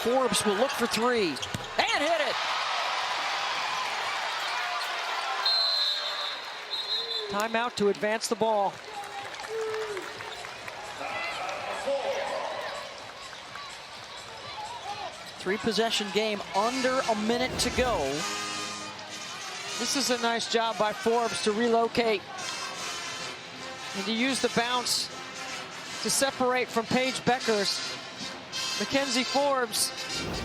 Forbes will look for three and hit it. Timeout to advance the ball. Three-possession game, under a minute to go. This is a nice job by Forbes to relocate and to use the bounce to separate from Paige Beckers. Mackenzie Forbes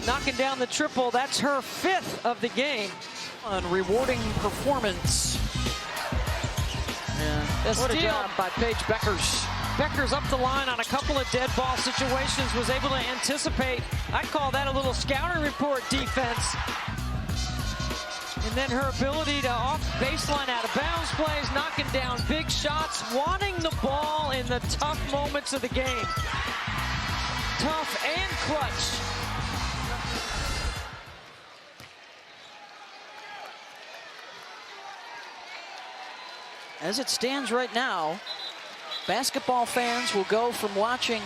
knocking down the triple. That's her 5th of the game. A rewarding performance. The What a steal job by Paige Beckers. Beckers up the line on a couple of dead ball situations, was able to anticipate. I call that a little scouting report defense. And then her ability to off baseline out of bounds plays, knocking down big shots, wanting the ball in the tough moments of the game. Tough and clutch. As it stands right now, basketball fans will go from watching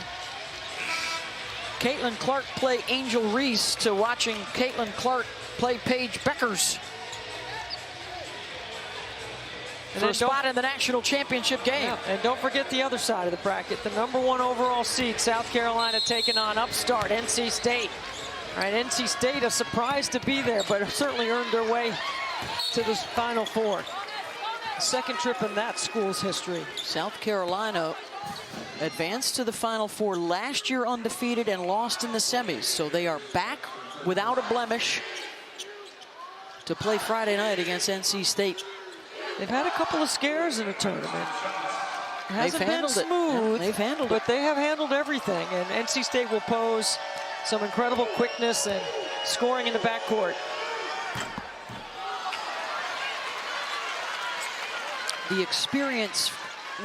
Caitlin Clark play Angel Reese to watching Caitlin Clark play Paige Beckers for a spot in the national championship game. Yeah, and don't forget the other side of the bracket. The #1 overall seed, South Carolina, taking on upstart NC State. All right, NC State, a surprise to be there, but certainly earned their way to this Final Four. Second trip in that school's history. South Carolina advanced to the Final Four last year undefeated and lost in the semis. So they are back without a blemish to play Friday night against NC State. They've had a couple of scares in the tournament. It hasn't been smooth, Yeah, they've handled but it. they have handled everything. And NC State will pose some incredible quickness and scoring in the backcourt. The experience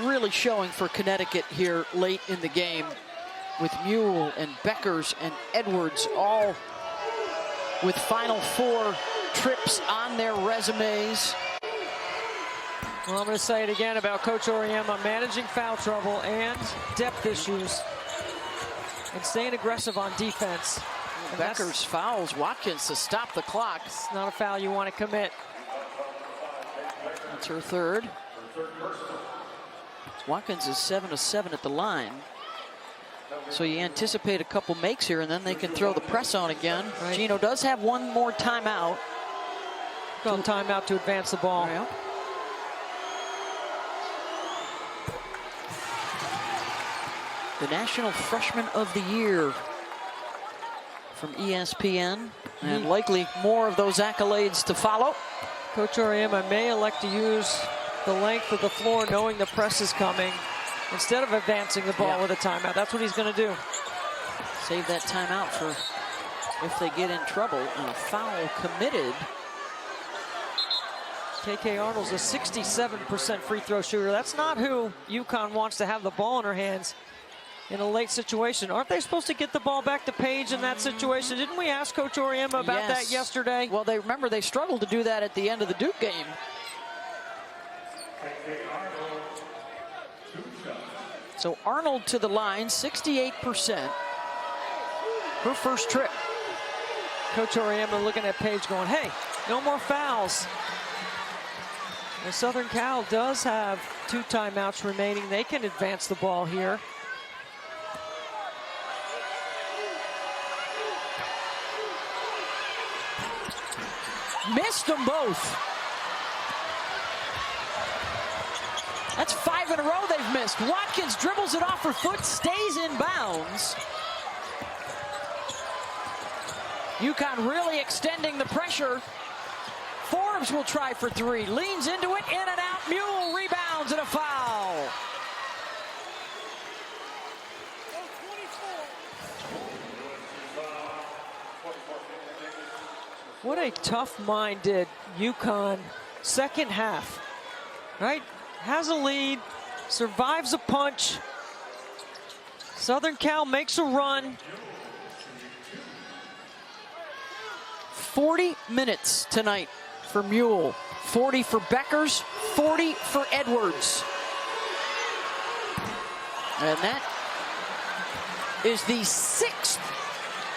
really showing for Connecticut here late in the game, with Mule and Beckers and Edwards all with Final Four trips on their resumes. Well, I'm going to say it again about Coach Auriemma, managing foul trouble and depth issues and staying aggressive on defense. And Beckers fouls Watkins to stop the clock. It's not a foul you want to commit. That's her third. Watkins is 7 of 7 at the line. So you anticipate a couple makes here, and then they can throw the press on again. Right. Gino does have one more timeout. Called timeout to advance the ball. Yeah. The National Freshman of the Year from ESPN, and likely more of those accolades to follow. Coach Auriemma may elect to use the length of the floor knowing the press is coming instead of advancing the ball with a timeout. That's what he's going to do. Save that timeout for if they get in trouble, and a foul committed. KK Arnold's a 67% free throw shooter. That's not who UConn wants to have the ball in her hands in a late situation. Aren't they supposed to get the ball back to Paige in that situation? Didn't we ask Coach Auriemma about that yesterday? Well, they struggled to do that at the end of the Duke game. So Arnold to the line, 68%. Her first trip. Coach Auriemma looking at Paige going, hey, no more fouls. And Southern Cal does have 2 timeouts remaining. They can advance the ball here. Missed them both. That's 5 in a row they've missed. Watkins dribbles it off her foot, stays in bounds. UConn really extending the pressure. Forbes will try for 3, leans into it, in and out. Mule rebounds and a foul. What a tough-minded UConn second half, right? Has a lead, survives a punch. Southern Cal makes a run. 40 minutes tonight for Mule. 40 for Beckers, 40 for Edwards. And that is the 6th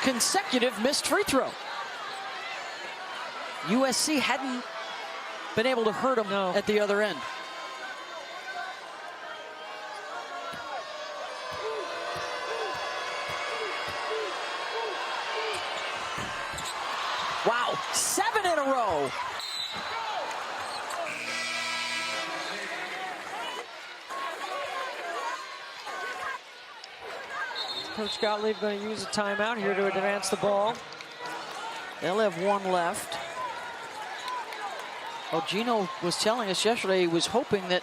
consecutive missed free throw. USC hadn't been able to hurt them at the other end. Wow, 7 in a row. Coach Gottlieb going to use a timeout here to advance the ball. They'll have 1 left. Oh, Gino was telling us yesterday he was hoping that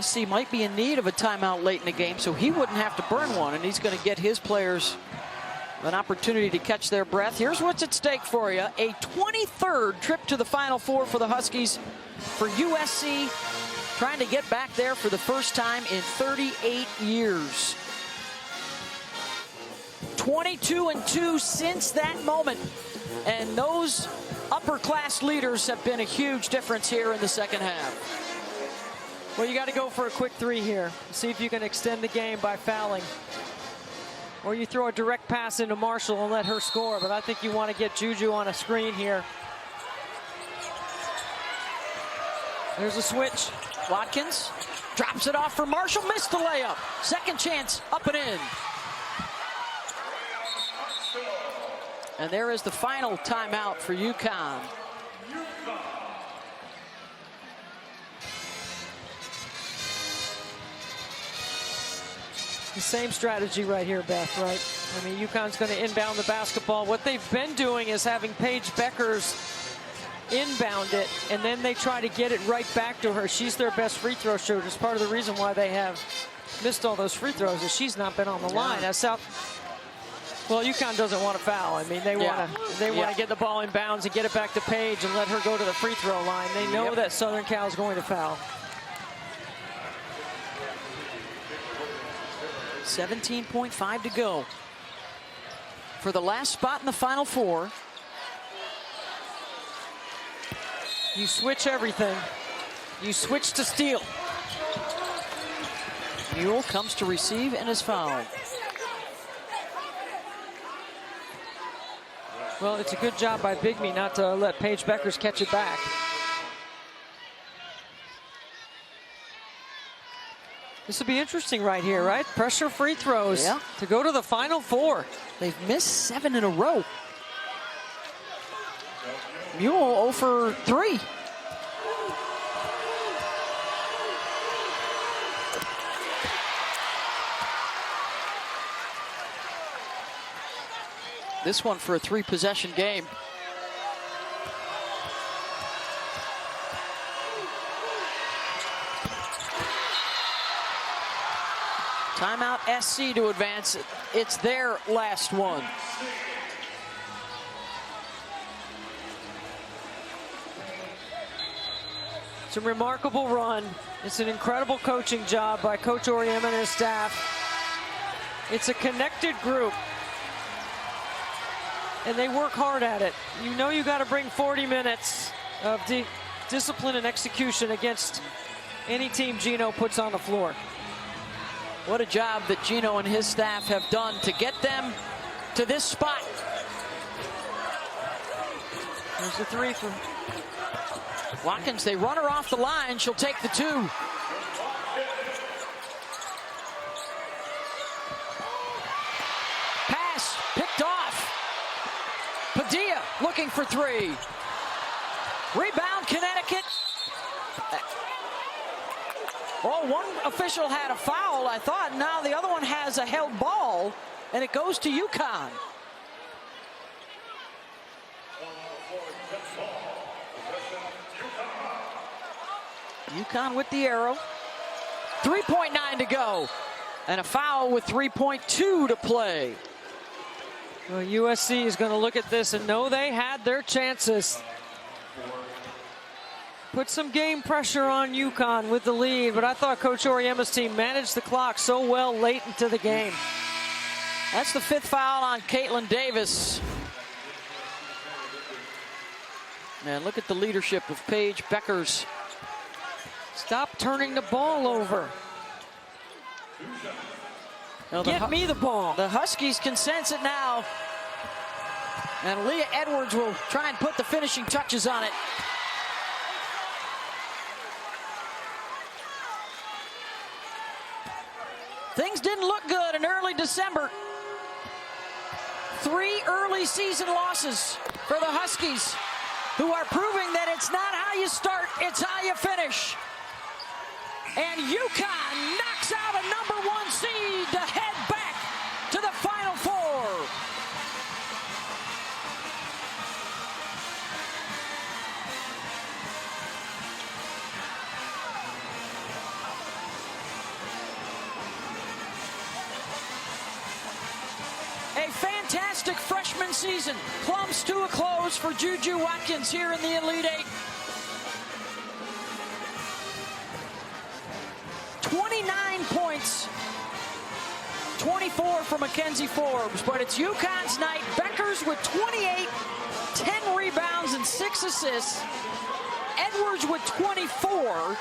SC might be in need of a timeout late in the game so he wouldn't have to burn one, and he's going to get his players an opportunity to catch their breath. Here's what's at stake for you. A 23rd trip to the Final Four for the Huskies, for USC trying to get back there for the first time in 38 years. 22-2 since that moment. And those upper-class leaders have been a huge difference here in the second half. Well, you got to go for a quick 3 here. See if you can extend the game by fouling. Or you throw a direct pass into Marshall and let her score. But I think you want to get Juju on a screen here. There's a switch. Watkins drops it off for Marshall. Missed the layup. Second chance up and in. And there is the final timeout for UConn. The same strategy right here, Beth, right? I mean, UConn's going to inbound the basketball. What they've been doing is having Paige Beckers inbound it, and then they try to get it right back to her. She's their best free throw shooter. It's part of the reason why they have missed all those free throws is she's not been on the line. As well, UConn doesn't want to foul. I mean, they want to get the ball in bounds and get it back to Paige and let her go to the free throw line. They know that Southern Cal is going to foul. 17.5 to go for the last spot in the Final Four. You switch everything. You switch to steal. Mule comes to receive and is fouled. Well, it's a good job by Bigby not to let Paige Beckers catch it back. This will be interesting right here, right? Pressure free throws to go to the Final Four. They've missed 7 in a row. Mule 0 for 3. This one for a 3-possession game. Timeout SC to advance. It's their last one. It's a remarkable run. It's an incredible coaching job by Coach Auriemma and his staff. It's a connected group. And they work hard at it. You know you got to bring 40 minutes of discipline and execution against any team Gino puts on the floor. What a job that Gino and his staff have done to get them to this spot. There's the 3 for Watkins. They run her off the line. She'll take the 2. Pass picked off. Padilla looking for 3. Rebound, Connecticut. Oh, one official had a foul, I thought. Now the other one has a held ball, and it goes to UConn. UConn with the arrow. 3.9 to go. And a foul with 3.2 to play. Well, USC is going to look at this and know they had their chances. Put some game pressure on UConn with the lead, but I thought Coach Auriemma's team managed the clock so well late into the game. That's the 5th foul on Caitlin Davis. And look at the leadership of Paige Beckers. Stop turning the ball over. Now Get me the ball. The Huskies can sense it now. And Leah Edwards will try and put the finishing touches on it. Things didn't look good in early December. 3 early season losses for the Huskies, who are proving that it's not how you start, it's how you finish. And UConn knocks out a #1 seed to head back to the Final Four. A fantastic freshman season comes to a close for Juju Watkins here in the Elite Eight. 29 points, 24 for Mackenzie Forbes, but it's UConn's night. Beckers with 28, 10 rebounds and 6 assists. Edwards with 24.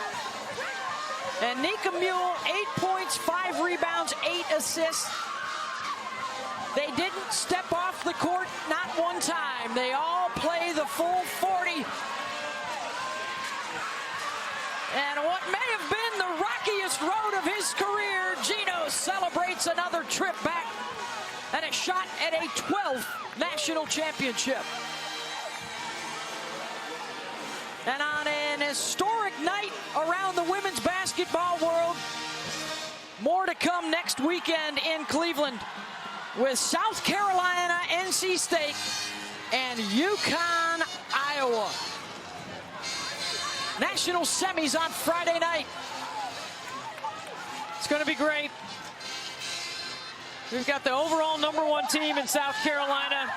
And Nika Mule, 8 points, 5 rebounds, 8 assists. They didn't step off the court, not one time. They all play the full 40. And what may have been the rockiest road of his career, Gino celebrates another trip back and a shot at a 12th national championship. And on an historic night around the women's basketball world, more to come next weekend in Cleveland with South Carolina, NC State, and UConn, Iowa. National semis on Friday night. It's going to be great. We've got the overall #1 team in South Carolina.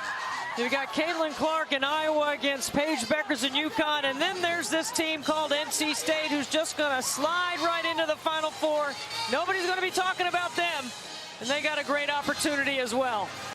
You've got Caitlin Clark in Iowa against Paige Beckers in UConn. And then there's this team called NC State who's just going to slide right into the Final Four. Nobody's going to be talking about them. And they got a great opportunity as well.